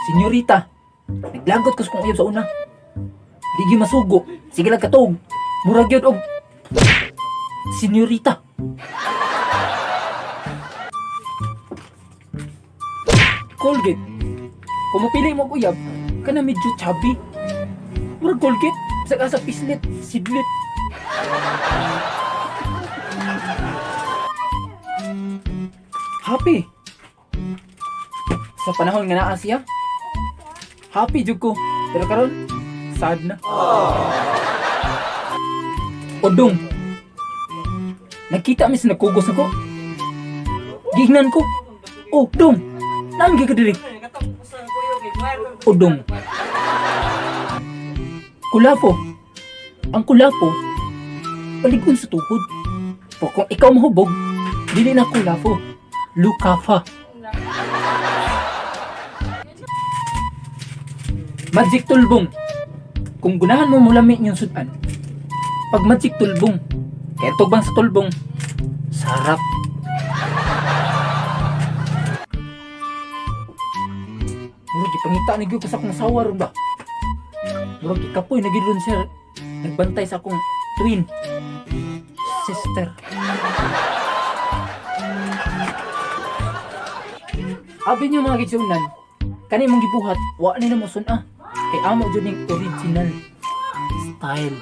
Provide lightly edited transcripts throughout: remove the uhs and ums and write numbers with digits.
Senyorita, naglagot ko sa kong uyab sa una. Di gyud masugo. Sige lang katog. Murag yun og senyorita. Colgate. Kung mapili mo uyab, kana medyo chubby. Murag Colgate. Sa pislit, sidlit. Happy. Sa panahon nga naa siya, happy jud ko. Pero karon sad na. Odong. Nakita mis nagkugos ako. Gignan ko. Oh, dong. Nami ka diri. Odong. Kulapo. Ang kulapo paligon sa tuhod. Pero kung ikaw mahubog, dili na kulapo. Lukafa. Magic tulbong. Kung gunahan mo mulami yung sudan, pag magic tulbong, kaya tubang sa tulbong, sarap. Murag ipangita na gyud ko sa akong asawa ron ba? Murag ikapoy na gyud ron sir. Nagbantay sa akong twin sister. Abi niyo mga gitsunan, kani mong gibuhat, wa ni na mo sun kay amo jud ning original style.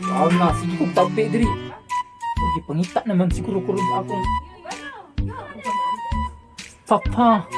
Wow na, sige kong tabi diri. Huwag ipangita naman siguro kurog akong papa.